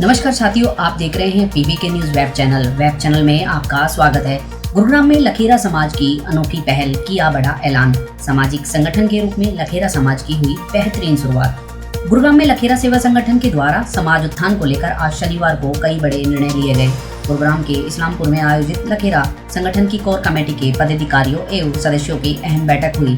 नमस्कार साथियों, आप देख रहे हैं पीवी के न्यूज वेब चैनल में आपका स्वागत है। गुरुग्राम में लखेरा समाज की अनोखी पहल, किया बड़ा ऐलान। सामाजिक संगठन के रूप में लखेरा समाज की हुई बेहतरीन शुरुआत। गुरुग्राम में लखेरा सेवा संगठन के द्वारा समाज उत्थान को लेकर आज शनिवार को कई बड़े निर्णय लिए गए। गुरुग्राम के इस्लामपुर में आयोजित लखेरा संगठन की कोर कमेटी के पदाधिकारियों एवं सदस्यों की अहम बैठक हुई,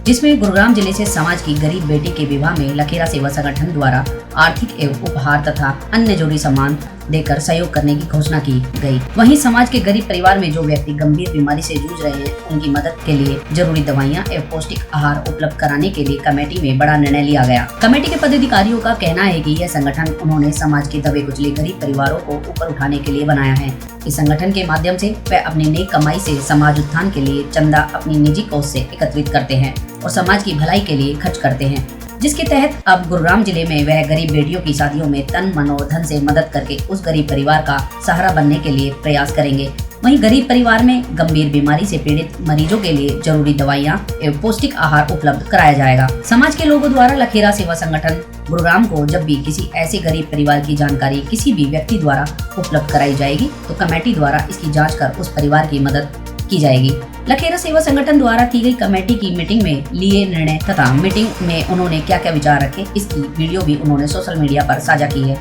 जिसमें गुरुग्राम जिले से समाज की गरीब बेटी के विवाह में लखेरा सेवा संगठन द्वारा आर्थिक एवं उपहार तथा अन्य जरूरी सामान देकर सहयोग करने की घोषणा की गई। वहीं समाज के गरीब परिवार में जो व्यक्ति गंभीर बीमारी से जूझ रहे हैं, उनकी मदद के लिए जरूरी दवाइयां एवं पौष्टिक आहार उपलब्ध कराने के लिए कमेटी में बड़ा निर्णय लिया गया। कमेटी के पदाधिकारियों का कहना है कि यह संगठन उन्होंने समाज के दबे कुचले गरीब परिवारों को ऊपर उठाने के लिए बनाया है। इस संगठन के माध्यम से वे अपनी नेक कमाई से समाज उत्थान के लिए चंदा अपनी निजी कोष से एकत्रित करते हैं और समाज की भलाई के लिए खर्च करते हैं, जिसके तहत अब गुरुग्राम जिले में वह गरीब बेटियों की शादियों में तन मन और धन से मदद करके उस गरीब परिवार का सहारा बनने के लिए प्रयास करेंगे। वहीं गरीब परिवार में गंभीर बीमारी से पीड़ित मरीजों के लिए जरूरी दवाइयां एवं पौष्टिक आहार उपलब्ध कराया जाएगा। समाज के लोगों द्वारा लखेरा सेवा संगठन गुरुग्राम को जब भी किसी ऐसे गरीब परिवार की जानकारी किसी भी व्यक्ति द्वारा उपलब्ध कराई जाएगी, तो कमेटी द्वारा इसकी जाँच कर उस परिवार की मदद की जाएगी। लखेरा सेवा संगठन द्वारा की गई कमेटी की मीटिंग में लिए निर्णय तथा मीटिंग में उन्होंने क्या क्या विचार रखे, इसकी वीडियो भी उन्होंने सोशल मीडिया पर साझा की है।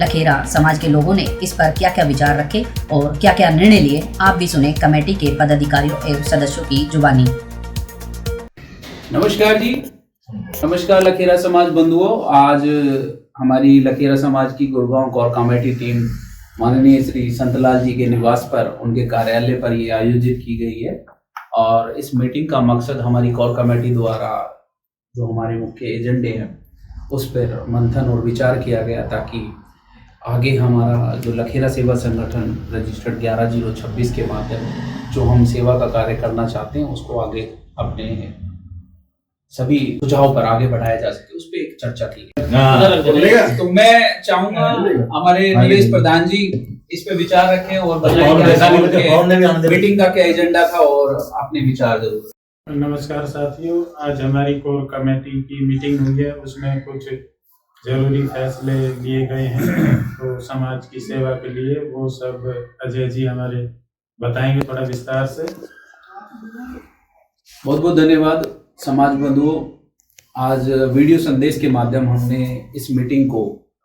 लखेरा समाज के लोगों ने इस पर क्या क्या विचार रखे और क्या क्या निर्णय लिए, आप भी सुने कमेटी के पदाधिकारियों एवं सदस्यों की जुबानी। नमस्कार जी, नमस्कार लखेरा समाज बंधुओं। आज हमारी लखेरा समाज की गुरुग्राम कोर कमेटी टीम माननीय श्री संतलाल जी के निवास पर, उनके कार्यालय पर ये आयोजित की गई है। और इस मीटिंग का मकसद हमारी कोर कमेटी द्वारा जो हमारे मुख्य एजेंडे हैं उस पर मंथन और विचार किया गया, ताकि आगे हमारा जो लखेरा सेवा संगठन रजिस्टर्ड 11/026 के माध्यम जो हम सेवा का कार्य करना चाहते हैं, उसको आगे अपने सभी सुझाव पर आगे बढ़ाया जा सके, उस पर एक चर्चा की गई। तो मैं चाहूंगा हमारे निवेश प्रधान जी इस पे विचार रखें और बताएं मीटिंग का क्या एजेंडा था और अपने विचार जरूर। नमस्कार साथियों, आज हमारी कोर कमेटी की मीटिंग हुई है, उसमें कुछ जरूरी फैसले लिए गए हैं तो समाज की सेवा के लिए वो सब अजय जी हमारे बताएंगे थोड़ा विस्तार से। बहुत बहुत धन्यवाद समाज बंधुओं। आज वीडियो संदेश के माध्यम हमने इस मीटिंग को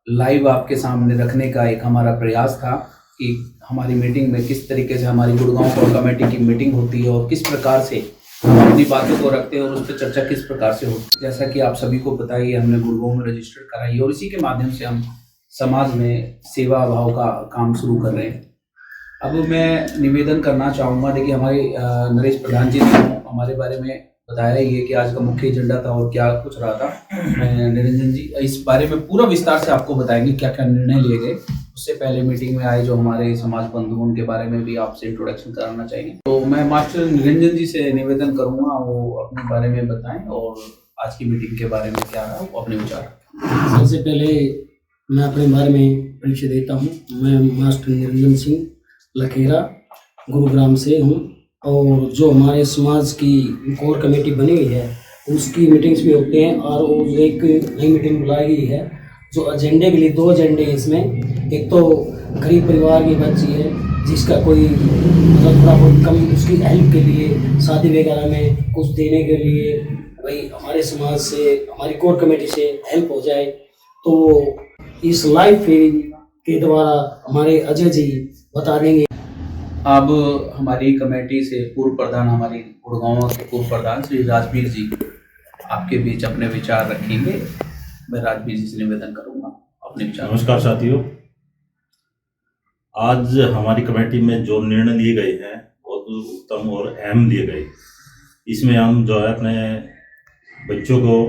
लाइव आपके सामने रखने का एक हमारा प्रयास था कि हमारी मीटिंग में किस तरीके से हमारी गुरुग्राम कोर कमेटी की मीटिंग होती है और किस प्रकार से हम अपनी बातों को रखते हैं और उस पर चर्चा किस प्रकार से होती है। जैसा कि आप सभी को पता ही है, हमने गुरुग्राम में रजिस्टर कराई और इसी के माध्यम से हम समाज में सेवा भाव का काम शुरू कर रहे हैं। अब मैं निवेदन करना चाहूँगा, देखिए हमारे नरेश प्रधान जी ने हमारे बारे में बताया ये कि आज का मुख्य एजेंडा था और क्या कुछ रहा था। निरंजन जी इस बारे में पूरा विस्तार से आपको बताएंगे क्या क्या निर्णय लिए गए। उससे पहले मीटिंग में आए जो हमारे समाज बंधु, उनके बारे में भी आपसे इंट्रोडक्शन कराना चाहिए। तो मैं मास्टर निरंजन जी से निवेदन करूंगा वो अपने बारे में बताएं और आज की मीटिंग के बारे में क्या रहा वो अपने विचार। सबसे पहले मैं अपने बारे में परिचय देता हूँ। मैं मास्टर निरंजन सिंह लखेरा गुरुग्राम से हूँ और जो हमारे समाज की कोर कमेटी बनी हुई है उसकी मीटिंग्स भी होते हैं और एक नई मीटिंग बुलाई गई है जो एजेंडे के लिए 2 एजेंडे हैं इसमें। एक तो गरीब परिवार की बच्ची है जिसका कोई मतलब थोड़ा बहुत कम, उसकी हेल्प के लिए शादी वगैरह में कुछ देने के लिए भाई हमारे समाज से, हमारी कोर कमेटी से हेल्प हो जाए। तो इस लाइव फीडिंग के द्वारा हमारे अजय जी बता देंगे। अब हमारी कमेटी से पूर्व प्रधान, हमारी गुड़गांव के पूर्व प्रधान श्री राजवीर जी आपके बीच अपने विचार रखेंगे। मैं राजवीर जी से निवेदन करूंगा अपने विचार। नमस्कार साथियों, आज हमारी कमेटी में जो निर्णय लिए गए हैं बहुत उत्तम और अहम लिए गए। इसमें हम जो है अपने बच्चों को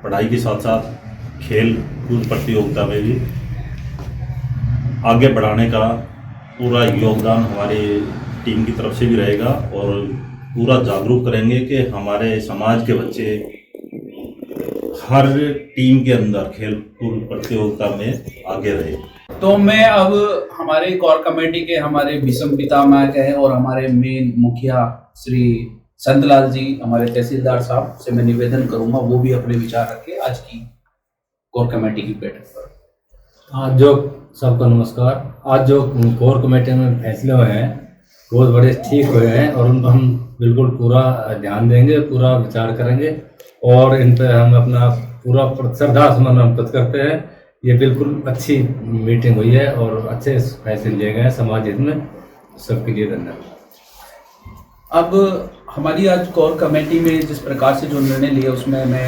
पढ़ाई के साथ साथ खेल कूद प्रतियोगिता में भी आगे बढ़ाने का पूरा योगदान हमारी टीम की तरफ से भी रहेगा और पूरा जागरूक करेंगे कि हमारे समाज के बच्चे हर टीम के अंदर खेल कूद प्रतियोगिता में आगे रहे। तो मैं अब हमारे कोर कमेटी के हमारे भीष्म पितामह कहे और हमारे मेन मुखिया श्री संतलाल जी, हमारे तहसीलदार साहब से मैं निवेदन करूंगा वो भी अपने विचार रखे आज की कोर कमेटी की बैठक पर। आज जो सबको नमस्कार। आज जो कोर कमेटी में फैसले हुए हैं बहुत बड़े ठीक हुए हैं और उन पर हम बिल्कुल पूरा ध्यान देंगे, पूरा विचार करेंगे और इन पर हम अपना पूरा श्रद्धा सुमन अर्पित करते हैं। ये बिल्कुल अच्छी मीटिंग हुई है और अच्छे फैसले लिए गए हैं समाज हित में। सबके लिए धन्यवाद। अब हमारी आज कोर कमेटी में जिस प्रकार से जो निर्णय लिए उसमें मैं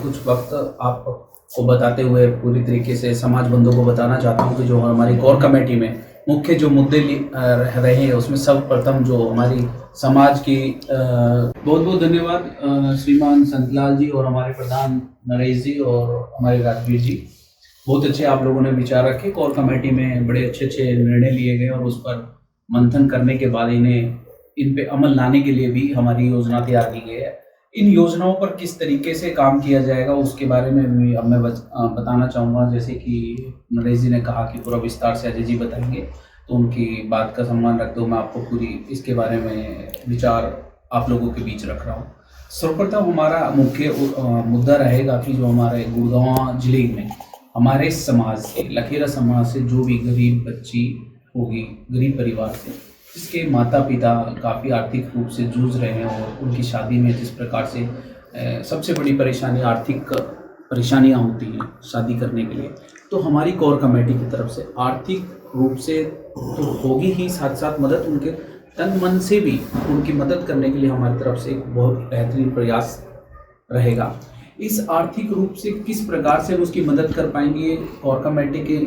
कुछ वक्त आपको बताते हुए पूरी तरीके से समाज बंधुओं को बताना चाहता हूं कि जो हमारी कोर कमेटी में मुख्य जो मुद्दे रहे हैं उसमें सर्वप्रथम जो हमारी समाज की बहुत बहुत धन्यवाद श्रीमान संतलाल जी और हमारे प्रधान नरेश जी और हमारे राजवीर जी। बहुत अच्छे आप लोगों ने विचार रखे। कोर कमेटी में बड़े अच्छे निर्णय लिए गए और उस पर मंथन करने के बाद इन पे अमल लाने के लिए भी हमारी योजना तैयार की गई है। इन योजनाओं पर किस तरीके से काम किया जाएगा उसके बारे में भी अब मैं बताना चाहूँगा। जैसे कि नरेश जी ने कहा कि पूरा विस्तार से अजय जी बताएंगे, तो उनकी बात का सम्मान रखते हुए मैं आपको पूरी इसके बारे में विचार आप लोगों के बीच रख रहा हूँ। सर्वप्रथम हमारा मुख्य मुद्दा रहेगा कि जो हमारे गुड़गांव जिले में हमारे समाज से, लखेरा समाज से जो भी गरीब बच्ची होगी, गरीब परिवार से जिसके माता पिता काफ़ी आर्थिक रूप से जूझ रहे हैं और उनकी शादी में जिस प्रकार से सबसे बड़ी परेशानी आर्थिक परेशानियां होती हैं शादी करने के लिए, तो हमारी कोर कमेटी की तरफ से आर्थिक रूप से तो होगी ही, साथ साथ मदद उनके तन मन से भी उनकी मदद करने के लिए हमारी तरफ से एक बहुत बेहतरीन प्रयास रहेगा। इस आर्थिक रूप से किस प्रकार से उसकी मदद कर पाएंगे, कोर कमेटी के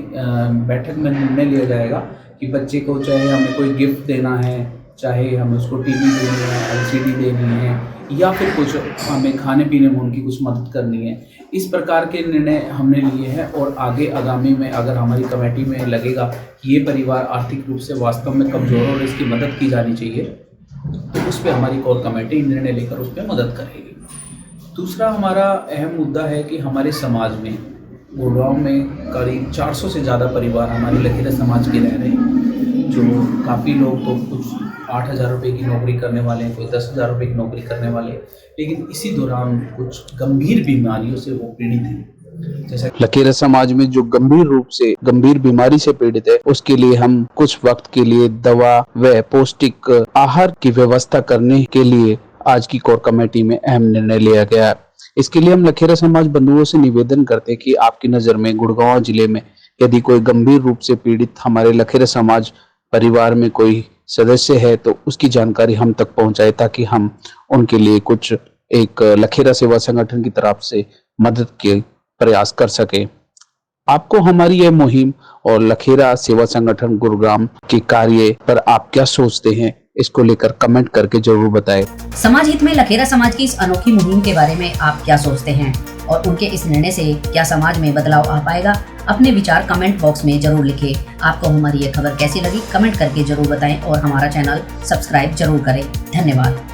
बैठक में निर्णय लिया जाएगा कि बच्चे को चाहे हमें कोई गिफ्ट देना है, चाहे हमें उसको टीवी देनी है, एलसीडी देनी है, या फिर कुछ हमें खाने पीने में उनकी कुछ मदद करनी है। इस प्रकार के निर्णय हमने लिए हैं और आगे आगामी में अगर हमारी कमेटी में लगेगा कि ये परिवार आर्थिक रूप से वास्तव में कमज़ोर और इसकी मदद की जानी चाहिए, तो उस पर हमारी कोर कमेटी निर्णय लेकर उस पर मदद करेगी। दूसरा हमारा अहम मुद्दा है कि हमारे समाज में गुड़गांव में करीब 400 से ज़्यादा परिवार हमारे लखेरा समाज के रह रहे हैं, जो काफ़ी लोग तो कुछ 8,000 रुपये की नौकरी करने वाले हैं, कोई 10,000 रुपये की नौकरी करने वाले, लेकिन इसी दौरान कुछ गंभीर बीमारियों से वो पीड़ित हैं। जैसे लखेरा समाज में जो गंभीर रूप से गंभीर बीमारी से पीड़ित है, उसके लिए हम कुछ वक्त के लिए दवा व पौष्टिक आहार की व्यवस्था करने के लिए आज की कोर कमेटी में अहम निर्णय लिया गया है। इसके लिए हम लखेरा समाज बंधुओं से निवेदन करते हैं कि आपकी नजर में गुड़गांव जिले में यदि कोई गंभीर रूप से पीड़ित हमारे लखेरा समाज परिवार में कोई सदस्य है तो उसकी जानकारी हम तक पहुंचाए, ताकि हम उनके लिए कुछ एक लखेरा सेवा संगठन की तरफ से मदद के प्रयास कर सके। आपको हमारी यह मुहिम और लखेरा सेवा संगठन गुरुग्राम के कार्य पर आप क्या सोचते हैं, इसको लेकर कमेंट करके जरूर बताएं। समाज हित में लखेरा समाज की इस अनोखी मुहिम के बारे में आप क्या सोचते हैं और उनके इस निर्णय से क्या समाज में बदलाव आ पाएगा? अपने विचार कमेंट बॉक्स में जरूर लिखें। आपको हमारी ये खबर कैसी लगी कमेंट करके जरूर बताएं और हमारा चैनल सब्सक्राइब जरूर करें। धन्यवाद।